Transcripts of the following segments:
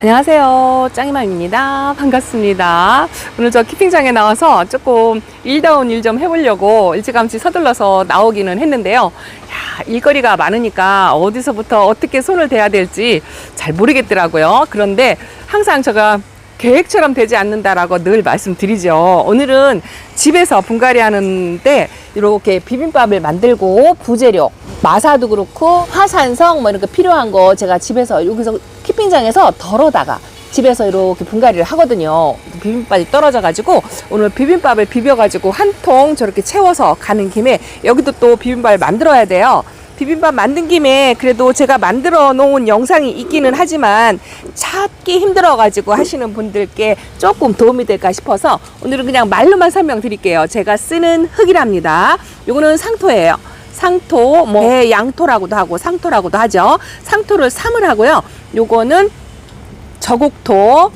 안녕하세요. 짱이맘입니다. 반갑습니다. 오늘 저 키핑장에 나와서 조금 일다운 일 좀 해보려고 일찌감치 서둘러서 나오기는 했는데요. 일거리가 많으니까 어디서부터 어떻게 손을 대야 될지 잘 모르겠더라고요. 그런데 항상 제가 계획처럼 되지 않는다라고 늘 말씀드리죠. 오늘은 집에서 분갈이 하는데 이렇게 비빔밥을 만들고 부재료, 마사도 그렇고 화산성 뭐 이렇게 필요한 거 제가 집에서 여기서 키핑장에서 덜어다가 집에서 이렇게 분갈이를 하거든요. 비빔밥이 떨어져 가지고 오늘 비빔밥을 비벼 가지고 한 통 저렇게 채워서 가는 김에 여기도 또 비빔밥을 만들어야 돼요. 비빔밥 만든 김에 그래도 제가 만들어 놓은 영상이 있기는 하지만 찾기 힘들어 가지고 하시는 분들께 조금 도움이 될까 싶어서 오늘은 그냥 말로만 설명드릴게요. 제가 쓰는 흙이랍니다. 요거는 상토예요. 상토, 뭐 배양토라고도 하고 상토라고도 하죠. 상토를 3을 하고요. 요거는 저곡토,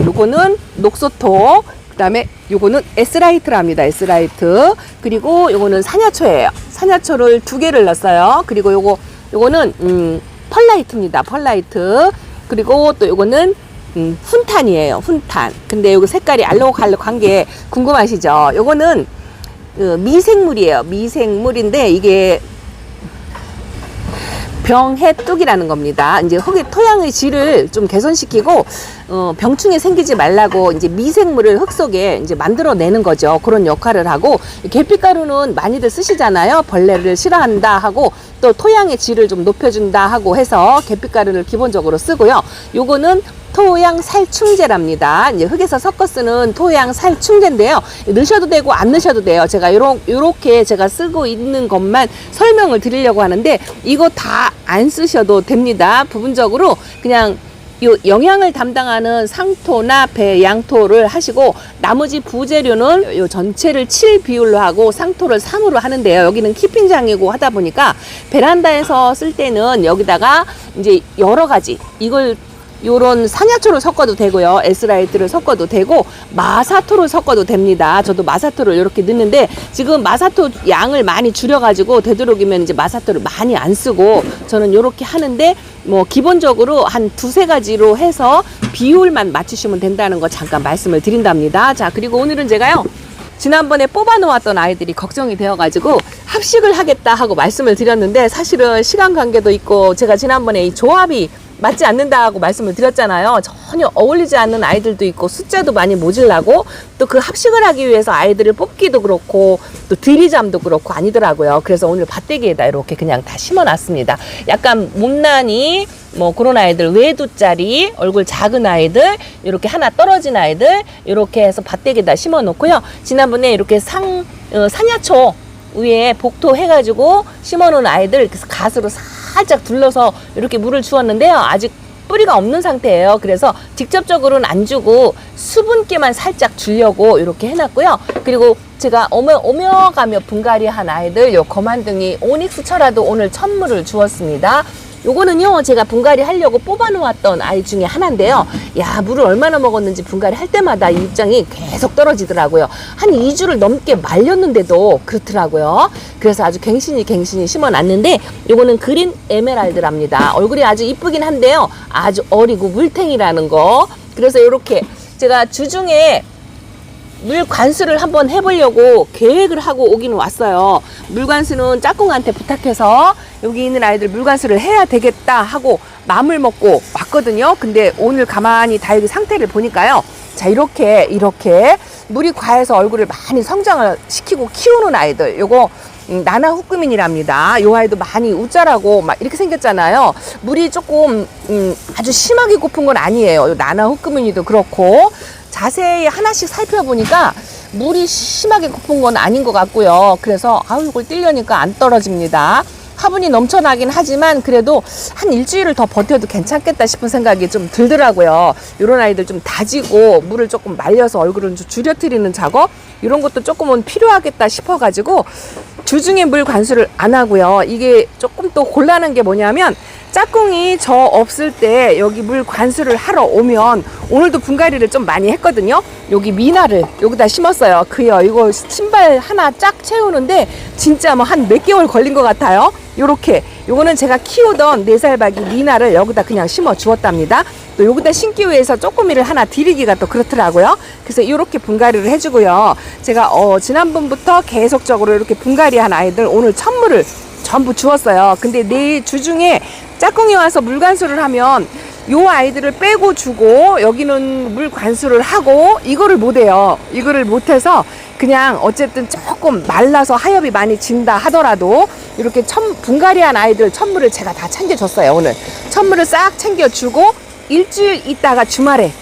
요거는 녹소토, 그다음에 요거는 에스라이트랍니다. 에스라이트. 그리고 요거는 산야초예요. 산야초를 2개를 넣었어요. 그리고 요거는 펄라이트입니다. 펄라이트. 그리고 또 요거는 훈탄이에요. 훈탄. 근데 요거 색깔이 알록알록한 게 궁금하시죠? 요거는 미생물이에요. 미생물인데 이게 병해뚝이라는 겁니다. 이제 흙의 토양의 질을 좀 개선시키고 병충해 생기지 말라고 이제 미생물을 흙 속에 이제 만들어내는 거죠. 그런 역할을 하고 계피가루는 많이들 쓰시잖아요. 벌레를 싫어한다 하고 또 토양의 질을 좀 높여준다 하고 해서 계피가루를 기본적으로 쓰고요. 요거는 토양 살충제랍니다. 이제 흙에서 섞어 쓰는 토양 살충제인데요. 넣으셔도 되고 안 넣으셔도 돼요. 제가 요렇게 제가 쓰고 있는 것만 설명을 드리려고 하는데 이거 다 안 쓰셔도 됩니다. 부분적으로 그냥 요 영양을 담당하는 상토나 배양토를 하시고 나머지 부재료는 요 전체를 7 비율로 하고 상토를 3으로 하는데요. 여기는 키핑장이고 하다 보니까 베란다에서 쓸 때는 여기다가 이제 여러 가지 이걸 요런 산야초를 섞어도 되고요. 에스라이트를 섞어도 되고 마사토를 섞어도 됩니다. 저도 마사토를 이렇게 넣는데 지금 마사토 양을 많이 줄여가지고 되도록이면 이제 마사토를 많이 안 쓰고 저는 요렇게 하는데 뭐 기본적으로 한 2-3가지로 해서 비율만 맞추시면 된다는 거 잠깐 말씀을 드린답니다. 자, 그리고 오늘은 제가요. 지난번에 뽑아 놓았던 아이들이 걱정이 되어가지고 합식을 하겠다 하고 말씀을 드렸는데 사실은 시간 관계도 있고 제가 지난번에 이 조합이 맞지 않는다고 말씀을 드렸잖아요. 전혀 어울리지 않는 아이들도 있고 숫자도 많이 모질라고 또 그 합식을 하기 위해서 아이들을 뽑기도 그렇고 또 들이잠도 그렇고 아니더라고요. 그래서 오늘 밭대기에다 이렇게 그냥 다 심어놨습니다. 약간 못난이 뭐 그런 아이들 외두짜리 얼굴 작은 아이들 이렇게 하나 떨어진 아이들 이렇게 해서 밭대기에다 심어놓고요. 지난번에 이렇게 산야초 위에 복토 해가지고 심어놓은 아이들 가스로 살짝 둘러서 이렇게 물을 주었는데요. 아직 뿌리가 없는 상태예요. 그래서 직접적으로는 안 주고 수분기만 살짝 주려고 이렇게 해놨고요. 그리고 제가 오며가며 분갈이 한 아이들 요 거만둥이 오닉스철화도 오늘 첫 물을 주었습니다. 요거는요 제가 분갈이 하려고 뽑아 놓았던 아이 중에 하나인데요. 야, 물을 얼마나 먹었는지 분갈이 할 때마다 이 입장이 계속 떨어지더라고요. 한 2주를 넘게 말렸는데도 그렇더라고요. 그래서 아주 갱신히 심어놨는데 요거는 그린 에메랄드랍니다. 얼굴이 아주 이쁘긴 한데요. 아주 어리고 물탱이라는 거. 그래서 요렇게 제가 주중에 물 관수를 한번 해보려고 계획을 하고 오기는 왔어요. 물 관수는 짝꿍한테 부탁해서 여기 있는 아이들 물 관수를 해야 되겠다 하고 마음을 먹고 왔거든요. 근데 오늘 가만히 다육이 상태를 보니까요. 자, 이렇게 물이 과해서 얼굴을 많이 성장을 시키고 키우는 아이들 요거 나나 후크민이랍니다. 요 아이도 많이 우짜라고 막 이렇게 생겼잖아요. 물이 조금 아주 심하게 고픈 건 아니에요. 요 나나 후크민이도 그렇고 자세히 하나씩 살펴보니까 물이 심하게 고픈 건 아닌 것 같고요. 그래서 이걸 뛸려니까 안 떨어집니다. 화분이 넘쳐나긴 하지만 그래도 한 일주일을 더 버텨도 괜찮겠다 싶은 생각이 좀 들더라고요. 이런 아이들 좀 다지고 물을 조금 말려서 얼굴을 좀 줄여뜨리는 작업 이런 것도 조금은 필요하겠다 싶어가지고 주중에 물 관수를 안 하고요. 이게 조금 또 곤란한 게 뭐냐면 짝꿍이 저 없을 때 여기 물 관수를 하러 오면 오늘도 분갈이를 좀 많이 했거든요. 여기 미나를 여기다 심었어요. 이거 신발 하나 쫙 채우는데 진짜 뭐 한 몇 개월 걸린 것 같아요. 요거는 제가 키우던 4살박이 미나를 여기다 그냥 심어 주었답니다. 또 여기다 심기 위해서 쪼꼬미를 하나 드리기가 또 그렇더라고요. 그래서 이렇게 분갈이를 해주고요. 제가 지난번부터 계속적으로 이렇게 분갈이한 아이들 오늘 천물을 전부 주었어요. 근데 내일 주중에 짝꿍이 와서 물 관수를 하면 요 아이들을 빼고 주고 여기는 물 관수를 하고 이거를 못해요. 이거를 못해서 그냥 어쨌든 조금 말라서 하엽이 많이 진다 하더라도 이렇게 분갈이한 아이들 천물을 제가 다 챙겨줬어요. 오늘 천물을 싹 챙겨주고 일주일 있다가 주말에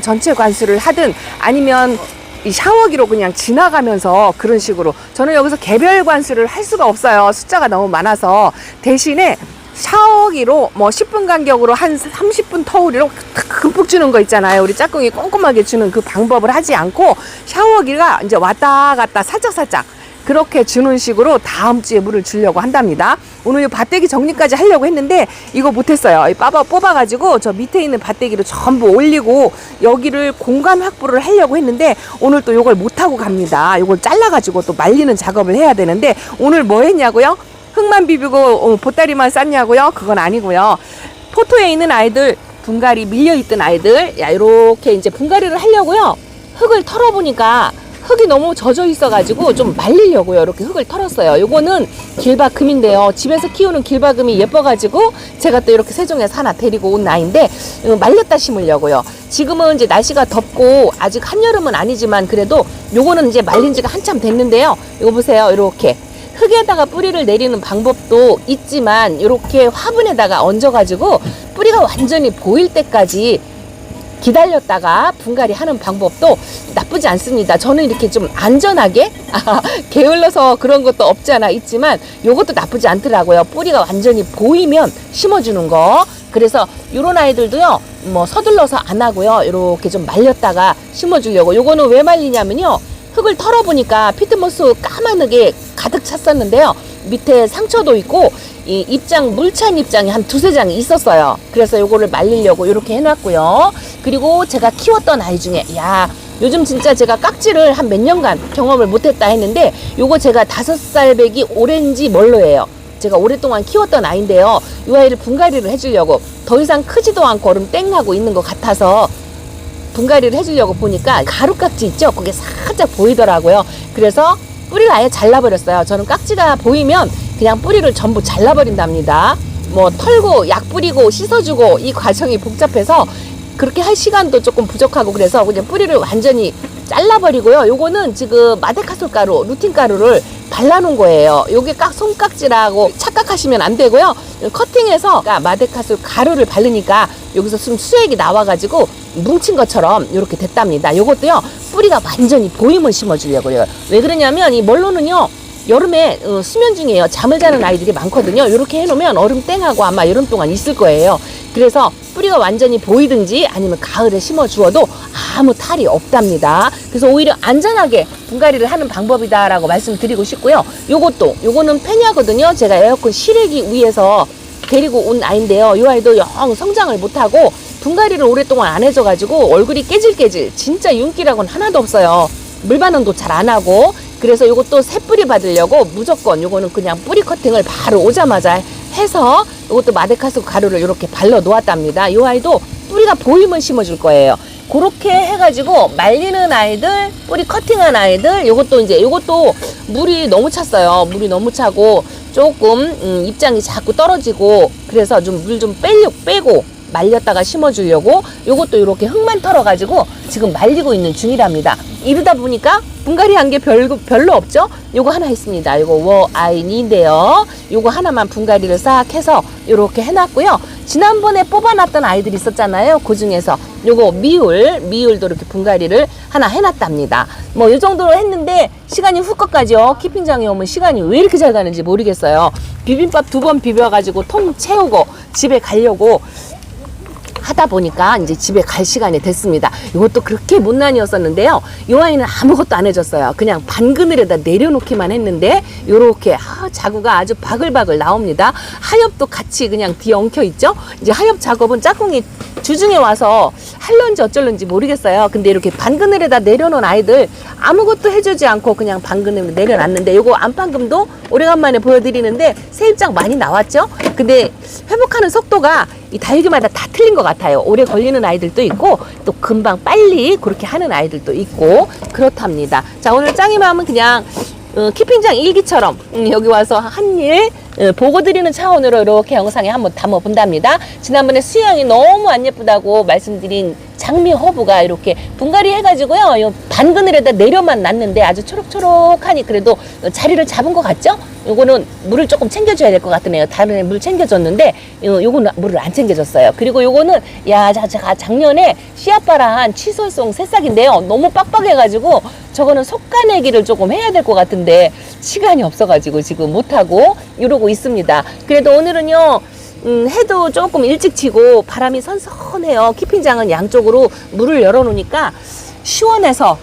전체 관수를 하든 아니면 이 샤워기로 그냥 지나가면서 그런 식으로 저는 여기서 개별 관수를 할 수가 없어요. 숫자가 너무 많아서 대신에 샤워기로 뭐 10분 간격으로 한 30분 터울이로 듬뿍 주는 거 있잖아요. 우리 짝꿍이 꼼꼼하게 주는 그 방법을 하지 않고 샤워기가 이제 왔다 갔다 살짝살짝 그렇게 주는 식으로 다음 주에 물을 주려고 한답니다. 오늘 이 밭대기 정리까지 하려고 했는데 이거 못했어요. 뽑아가지고 저 밑에 있는 밭대기로 전부 올리고 여기를 공간 확보를 하려고 했는데 오늘 또 이걸 못하고 갑니다. 이걸 잘라가지고 또 말리는 작업을 해야 되는데 오늘 뭐 했냐고요? 흙만 비비고 보따리만 쌌냐고요? 그건 아니고요. 포토에 있는 아이들 분갈이 밀려있던 아이들 이렇게 이제 분갈이를 하려고요. 흙을 털어보니까 흙이 너무 젖어 있어가지고 좀 말리려고요. 이렇게 흙을 털었어요. 요거는 길바금인데요. 집에서 키우는 길바금이 예뻐가지고 제가 또 이렇게 세종에서 하나 데리고 온 아이인데 말렸다 심으려고요. 지금은 이제 날씨가 덥고 아직 한여름은 아니지만 그래도 요거는 이제 말린 지가 한참 됐는데요. 이거 보세요. 이렇게 흙에다가 뿌리를 내리는 방법도 있지만 이렇게 화분에다가 얹어가지고 뿌리가 완전히 보일 때까지 기다렸다가 분갈이 하는 방법도 나쁘지 않습니다. 저는 이렇게 좀 안전하게 게을러서 그런 것도 없지 않아 있지만 요것도 나쁘지 않더라고요. 뿌리가 완전히 보이면 심어주는 거. 그래서 요런 아이들도요 뭐 서둘러서 안 하고요 이렇게 좀 말렸다가 심어주려고. 요거는 왜 말리냐면요 흙을 털어보니까 피트모스 까마득에 가득 찼었는데요 밑에 상처도 있고 이 입장 물찬 입장이 한 두세 장이 있었어요. 그래서 요거를 말리려고 이렇게 해놨고요. 그리고 제가 키웠던 아이 중에 요즘 진짜 제가 깍지를 한 몇 년간 경험을 못했다 했는데 요거 제가 5살 배기 오렌지 멀로예요. 제가 오랫동안 키웠던 아이인데요. 이 아이를 분갈이를 해주려고 더 이상 크지도 않고 얼음 땡하고 있는 것 같아서 분갈이를 해주려고 보니까 가루깍지 있죠? 그게 살짝 보이더라고요. 그래서 뿌리를 아예 잘라버렸어요. 저는 깍지가 보이면 그냥 뿌리를 전부 잘라버린답니다. 뭐 털고 약 뿌리고 씻어주고 이 과정이 복잡해서 그렇게 할 시간도 조금 부족하고 그래서 그냥 뿌리를 완전히 잘라버리고요. 요거는 지금 마데카솔 가루, 루틴 가루를 발라놓은 거예요. 요게 손깍지라고 착각하시면 안 되고요. 커팅해서 마데카솔 가루를 바르니까 여기서 좀 수액이 나와가지고 뭉친 것처럼 이렇게 됐답니다. 요것도요 뿌리가 완전히 보이면 심어주려고요. 왜 그러냐면 이 멀로는요 여름에 수면 중이에요. 잠을 자는 아이들이 많거든요. 이렇게 해놓으면 얼음 땡하고 아마 여름 동안 있을 거예요. 그래서 뿌리가 완전히 보이든지 아니면 가을에 심어 주어도 아무 탈이 없답니다. 그래서 오히려 안전하게 분갈이를 하는 방법이다라고 말씀드리고 싶고요. 요거는 페냐거든요. 제가 에어컨 실외기 위에서 데리고 온 아이인데요. 이 아이도 영 성장을 못하고 분갈이를 오랫동안 안 해줘가지고 얼굴이 깨질깨질 진짜 윤기라고는 하나도 없어요. 물 반응도 잘 안 하고 그래서 요것도 새 뿌리 받으려고 무조건 요거는 그냥 뿌리 커팅을 바로 오자마자 해서 요것도 마데카솔 가루를 이렇게 발라 놓았답니다. 요 아이도 뿌리가 보이면 심어줄 거예요. 그렇게 해가지고 말리는 아이들, 뿌리 커팅한 아이들, 요것도 물이 너무 찼어요. 물이 너무 차고 조금 입장이 자꾸 떨어지고 그래서 좀 물 좀 빼고 말렸다가 심어주려고 요것도 이렇게 흙만 털어가지고 지금 말리고 있는 중이랍니다. 이러다 보니까 분갈이 한 게 별로 없죠? 요거 하나 있습니다. 요거 워아인인데요. 요거 하나만 분갈이를 싹 해서 이렇게 해놨고요. 지난번에 뽑아놨던 아이들이 있었잖아요. 그 중에서 요거 미울도 이렇게 분갈이를 하나 해놨답니다. 뭐 요 정도로 했는데 시간이 훅 가죠. 키핑장에 오면 시간이 왜 이렇게 잘 가는지 모르겠어요. 비빔밥 2번 비벼가지고 통 채우고 집에 가려고 하다 보니까 이제 집에 갈 시간이 됐습니다. 이것도 그렇게 못난이었었는데요. 이 아이는 아무것도 안 해줬어요. 그냥 반그늘에다 내려놓기만 했는데 요렇게 자구가 아주 바글바글 나옵니다. 하엽도 같이 그냥 뒤에 엉켜 있죠. 이제 하엽 작업은 짝꿍이 주중에 와서 할런지 어쩔런지 모르겠어요. 근데 이렇게 반그늘에다 내려놓은 아이들 아무것도 해주지 않고 그냥 반그늘에 내려놨는데 요거 안방금도 오래간만에 보여드리는데 새 입장 많이 나왔죠. 근데 회복하는 속도가 이 다육이마다 다 틀린 것 같아요. 오래 걸리는 아이들도 있고 또 금방 빨리 그렇게 하는 아이들도 있고 그렇답니다. 자, 오늘 짱이맘은 그냥 키핑장 일기처럼 여기 와서 한 일 보고 드리는 차원으로 이렇게 영상에 한번 담아 본답니다. 지난번에 수영이 너무 안 예쁘다고 말씀드린 장미 허브가 이렇게 분갈이 해가지고요, 요 반그늘에다 내려만 놨는데 아주 초록초록하니 그래도 자리를 잡은 것 같죠? 요거는 물을 조금 챙겨줘야 될 것 같으네요. 다른 애 물 챙겨줬는데 요거는 물을 안 챙겨줬어요. 그리고 요거는 제가 작년에 씨앗바란 치솔송 새싹인데요, 너무 빡빡해가지고 저거는 속가내기를 조금 해야 될 것 같은데 시간이 없어가지고 지금 못하고 이러고 있습니다. 그래도 오늘은요, 해도 조금 일찍 지고 바람이 선선해요. 키핑장은 양쪽으로 문을 열어놓으니까 시원해서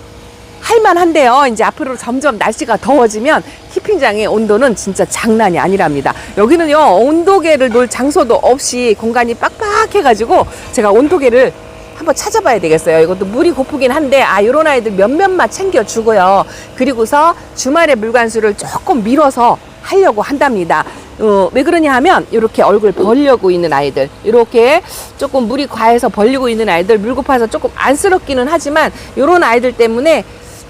할만한데요. 이제 앞으로 점점 날씨가 더워지면 키핑장의 온도는 진짜 장난이 아니랍니다. 여기는요, 온도계를 놓을 장소도 없이 공간이 빡빡해가지고 제가 온도계를 한번 찾아봐야 되겠어요. 이것도 물이 고프긴 한데 요런 아이들 몇몇만 챙겨주고요. 그리고서 주말에 물관수를 조금 밀어서 하려고 한답니다. 왜 그러냐 하면 이렇게 얼굴 벌려고 있는 아이들, 이렇게 조금 물이 과해서 벌리고 있는 아이들, 물 고파서 조금 안쓰럽기는 하지만 이런 아이들 때문에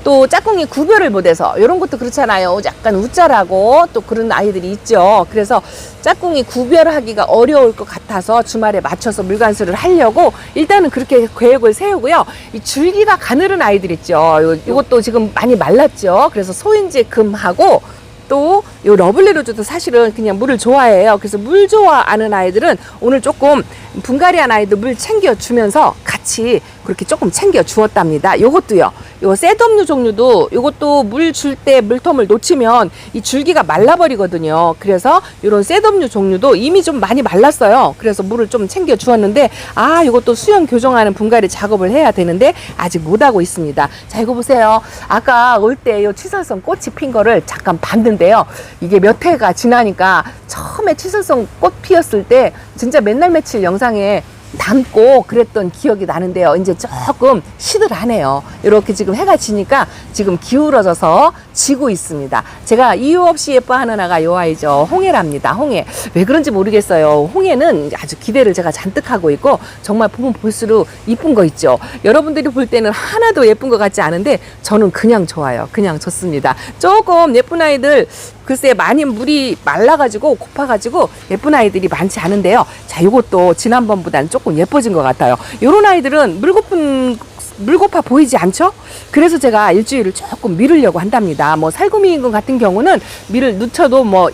또 짝꿍이 구별을 못해서, 이런 것도 그렇잖아요. 약간 우짜라고 또 그런 아이들이 있죠. 그래서 짝꿍이 구별하기가 어려울 것 같아서 주말에 맞춰서 물관수를 하려고 일단은 그렇게 계획을 세우고요. 이 줄기가 가늘은 아이들 있죠. 이것도 지금 많이 말랐죠. 그래서 소인지 금하고 또 요 러블리로즈도 사실은 그냥 물을 좋아해요. 그래서 물 좋아하는 아이들은 오늘 조금 분갈이한 아이들 물 챙겨주면서 같이 그렇게 조금 챙겨 주었답니다. 요것도요, 요 셋업류 종류도 요것도 물 줄 때 물텀을 놓치면 이 줄기가 말라버리거든요. 그래서 요런 셋업류 종류도 이미 좀 많이 말랐어요. 그래서 물을 좀 챙겨 주었는데 요것도 수영 교정하는 분갈이 작업을 해야 되는데 아직 못하고 있습니다. 자, 이거 보세요. 아까 올 때 요 치설성 꽃이 핀 거를 잠깐 봤는데요, 이게 몇 해가 지나니까 처음에 치설성 꽃 피었을 때 진짜 맨날 며칠 영상에 담고 그랬던 기억이 나는데요. 이제 조금 시들하네요. 이렇게 지금 해가 지니까 지금 기울어져서 지고 있습니다. 제가 이유 없이 예뻐하는 아가 요 아이죠. 홍해랍니다. 홍해. 왜 그런지 모르겠어요. 홍해는 아주 기대를 제가 잔뜩 하고 있고 정말 보면 볼수록 이쁜 거 있죠. 여러분들이 볼 때는 하나도 예쁜 것 같지 않은데 저는 그냥 좋아요. 그냥 좋습니다. 조금 예쁜 아이들, 글쎄 많이 물이 말라가지고 고파가지고 예쁜 아이들이 많지 않은데요. 자, 이것도 지난번보다는 조금 예뻐진 것 같아요. 요런 아이들은 물 고파 보이지 않죠? 그래서 제가 일주일을 조금 미루려고 한답니다. 뭐 살구미인군 같은 경우는 밀을 늦춰도 뭐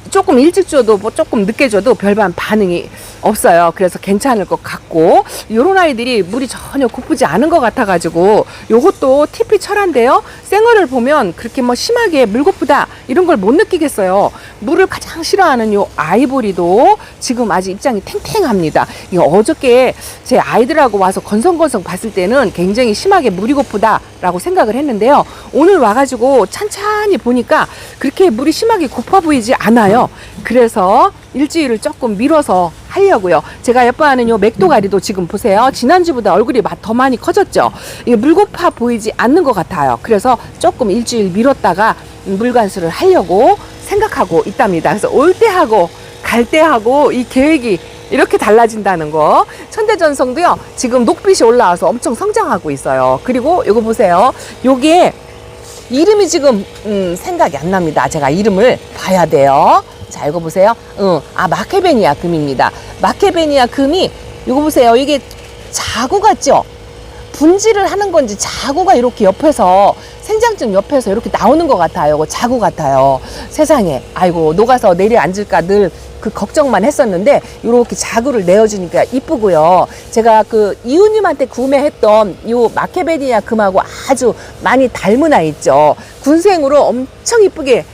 조금 일찍 줘도 뭐 조금 늦게 줘도 별반 반응이 없어요. 그래서 괜찮을 것 같고, 요런 아이들이 물이 전혀 고프지 않은 것 같아가지고 요것도 TP 철한데요, 생얼을 보면 그렇게 뭐 심하게 물 고프다 이런 걸 못 느끼겠어요. 물을 가장 싫어하는 요 아이보리도 지금 아직 입장이 탱탱합니다. 이거 어저께 제 아이들하고 와서 건성건성 봤을 때는 굉장히 심하게 물이 고프다 라고 생각을 했는데요, 오늘 와가지고 찬찬히 보니까 그렇게 물이 심하게 고파 보이지 않아요. 그래서 일주일을 조금 미뤄서 하려고요. 제가 예뻐하는 요 맥도가리도 지금 보세요. 지난주보다 얼굴이 더 많이 커졌죠. 이게 물고파 보이지 않는 것 같아요. 그래서 조금 일주일 미뤘다가 물관수를 하려고 생각하고 있답니다. 그래서 올 때하고 갈 때하고 이 계획이 이렇게 달라진다는 거. 천대전성도요, 지금 녹빛이 올라와서 엄청 성장하고 있어요. 그리고 요거 보세요. 요게 이름이 지금 생각이 안 납니다. 제가 이름을 봐야 돼요. 자, 이거 보세요. 마케베니아 금입니다. 마케베니아 금이, 이거 보세요. 이게 자구 같죠? 분질을 하는 건지 자구가 이렇게 옆에서, 생장증 옆에서 이렇게 나오는 것 같아요. 이거 자구 같아요. 세상에. 아이고, 녹아서 내려앉을까 늘 그 걱정만 했었는데 이렇게 자구를 내어주니까 이쁘고요. 제가 그 이웃님한테 구매했던 이 마케베니아 금하고 아주 많이 닮은 아이 있죠. 군생으로 엄청 이쁘게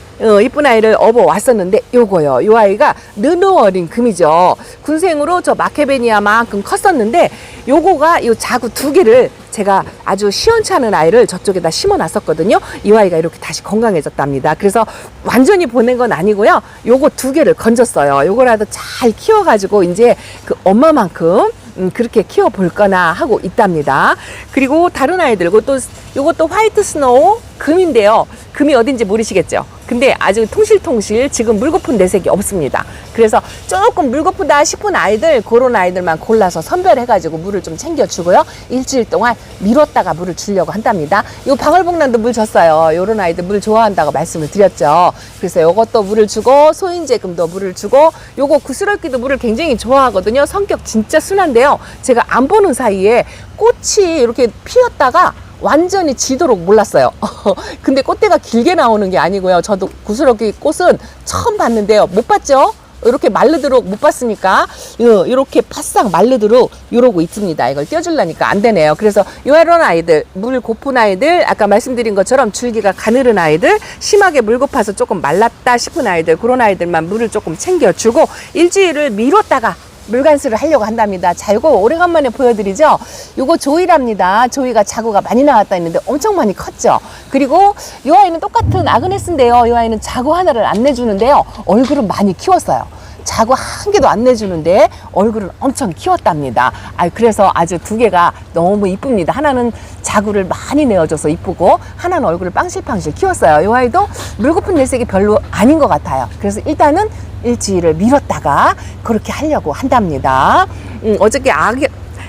이쁜 아이를 업어 왔었는데 요거요. 요 아이가 느노 어린 금이죠. 군생으로 저 마케베니아만큼 컸었는데 요거가 요 자구 2개를 제가 아주 시원찮은 아이를 저쪽에다 심어 놨었거든요. 이 아이가 이렇게 다시 건강해졌답니다. 그래서 완전히 보낸 건 아니고요. 요거 2개를 건졌어요. 요거라도 잘 키워가지고 이제 그 엄마만큼 그렇게 키워볼 거나 하고 있답니다. 그리고 다른 아이들, 요것도 화이트 스노우 금인데요. 금이 어딘지 모르시겠죠? 근데 아주 통실통실 지금 물거품 내색이 없습니다. 그래서 조금 물거프다 싶은 아이들, 그런 아이들만 골라서 선별해가지고 물을 좀 챙겨주고요. 일주일 동안 미뤘다가 물을 주려고 한답니다. 요 방울복랑도 물 줬어요. 요런 아이들 물 좋아한다고 말씀을 드렸죠. 그래서 요것도 물을 주고, 소인제금도 물을 주고, 요거 구스럭기도 물을 굉장히 좋아하거든요. 성격 진짜 순한데요. 제가 안 보는 사이에 꽃이 이렇게 피었다가 완전히 지도록 몰랐어요. 근데 꽃대가 길게 나오는 게 아니고요. 저도 구스럭기 꽃은 처음 봤는데요. 못 봤죠? 이렇게 마르도록 못 봤으니까 이렇게 바싹 마르도록 이러고 있습니다. 이걸 띄워주려니까 안 되네요. 그래서 이런 아이들, 물 고픈 아이들, 아까 말씀드린 것처럼 줄기가 가늘은 아이들, 심하게 물 고파서 조금 말랐다 싶은 아이들, 그런 아이들만 물을 조금 챙겨주고 일주일을 미뤘다가 물간수를 하려고 한답니다. 자, 이거 오래간만에 보여드리죠. 요거 조이랍니다. 조이가 자구가 많이 나왔다 했는데 엄청 많이 컸죠. 그리고 이 아이는 똑같은 아그네스인데요. 이 아이는 자구 하나를 안 내주는데요. 얼굴은 많이 키웠어요. 자구 한 개도 안 내주는데 얼굴을 엄청 키웠답니다. 그래서 아주 두 개가 너무 이쁩니다. 하나는 자구를 많이 내어줘서 이쁘고, 하나는 얼굴을 빵실빵실 키웠어요. 이 아이도 물거품 내색이 별로 아닌 것 같아요. 그래서 일단은 일주일을 미뤘다가 그렇게 하려고 한답니다. 어저께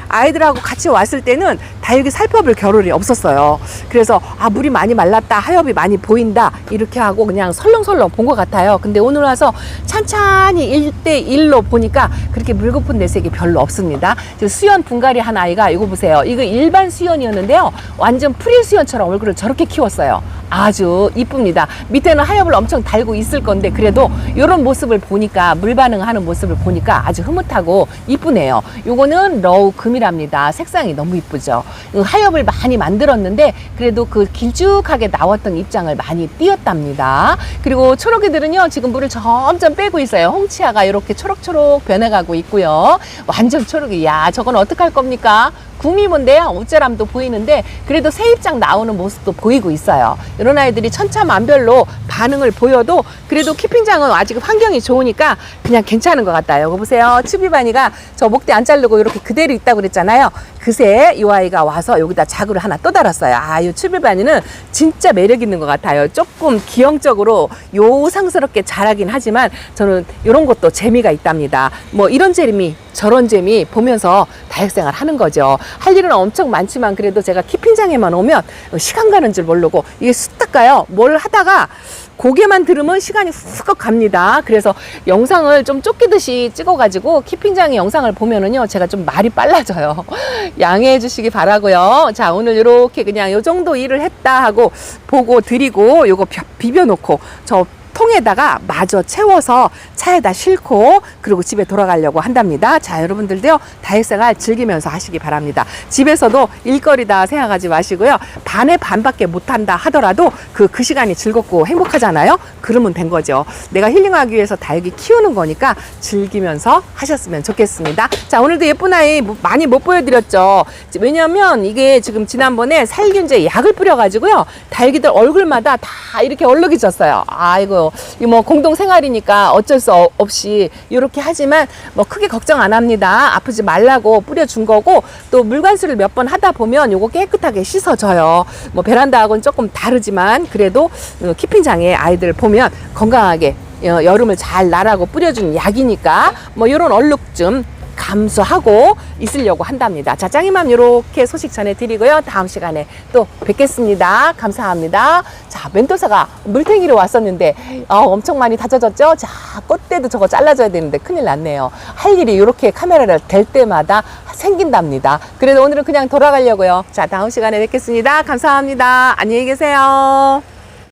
아이들하고 같이 왔을 때는 다육이 살펴볼 겨를이 없었어요. 그래서 물이 많이 말랐다, 하엽이 많이 보인다 이렇게 하고 그냥 설렁설렁 본 것 같아요. 근데 오늘 와서 찬찬히 1대1로 보니까 그렇게 물거품 내색이 별로 없습니다. 수연 분갈이 한 아이가 이거 보세요. 이거 일반 수연이었는데요. 완전 프릴 수연처럼 얼굴을 저렇게 키웠어요. 아주 이쁩니다. 밑에는 하엽을 엄청 달고 있을 건데 그래도 이런 모습을 보니까, 물 반응하는 모습을 보니까 아주 흐뭇하고 이쁘네요. 요거는 러우 금이랍니다. 색상이 너무 이쁘죠. 하엽을 많이 만들었는데 그래도 그 길쭉하게 나왔던 입장을 많이 띄었답니다. 그리고 초록이들은요, 지금 물을 점점 빼고 있어요. 홍치아가 이렇게 초록초록 변해가고 있고요. 완전 초록이. 야, 저건 어떡할 겁니까? 구미몬데요. 옷자람도 보이는데 그래도 새 입장 나오는 모습도 보이고 있어요. 이런 아이들이 천차만별로 반응을 보여도 그래도 키핑장은 아직 환경이 좋으니까 그냥 괜찮은 것 같아요. 이거 보세요. 츠비바니가 저 목대 안 자르고 이렇게 그대로 있다고 그랬잖아요. 그새 이 아이가 와서 여기다 자구를 하나 또 달았어요. 이 츠비바니는 진짜 매력 있는 것 같아요. 조금 기형적으로 요상스럽게 자라긴 하지만 저는 이런 것도 재미가 있답니다. 뭐 이런 재미 저런 재미 보면서 다육생활 하는 거죠. 할 일은 엄청 많지만 그래도 제가 키핑장에만 오면 시간 가는 줄 모르고 이게 쑥 가요. 뭘 하다가 고개만 들으면 시간이 훅 갑니다. 그래서 영상을 좀 쫓기듯이 찍어가지고 키핑장의 영상을 보면은요, 제가 좀 말이 빨라져요. 양해해 주시기 바라고요. 자, 오늘 이렇게 그냥 요 정도 일을 했다 하고 보고 드리고 요거 비벼놓고 저 통에다가 마저 채워서 차에다 싣고 그리고 집에 돌아가려고 한답니다. 자, 여러분들도요, 다육생활 즐기면서 하시기 바랍니다. 집에서도 일거리다 생각하지 마시고요. 반에 반밖에 못한다 하더라도 그 시간이 즐겁고 행복하잖아요. 그러면 된 거죠. 내가 힐링하기 위해서 다육이 키우는 거니까 즐기면서 하셨으면 좋겠습니다. 자, 오늘도 예쁜 아이 많이 못 보여드렸죠. 왜냐면 이게 지금 지난번에 살균제 약을 뿌려가지고요, 다육이들 얼굴마다 다 이렇게 얼룩이 졌어요. 아이고, 이 뭐 공동 생활이니까 어쩔 수 없이 이렇게 하지만 뭐 크게 걱정 안 합니다. 아프지 말라고 뿌려준 거고, 또 물관수를 몇 번 하다 보면 요거 깨끗하게 씻어져요. 뭐 베란다하고는 조금 다르지만 그래도 키핑장에 아이들 보면 건강하게 여름을 잘 나라고 뿌려준 약이니까 뭐 요런 얼룩 좀 감수하고 있으려고 한답니다. 자, 짱이맘 이렇게 소식 전해드리고요. 다음 시간에 또 뵙겠습니다. 감사합니다. 자, 멘토사가 물탱이로 왔었는데 엄청 많이 다져졌죠? 자, 꽃대도 저거 잘라줘야 되는데 큰일 났네요. 할 일이 이렇게 카메라를 댈 때마다 생긴답니다. 그래도 오늘은 그냥 돌아가려고요. 자, 다음 시간에 뵙겠습니다. 감사합니다. 안녕히 계세요.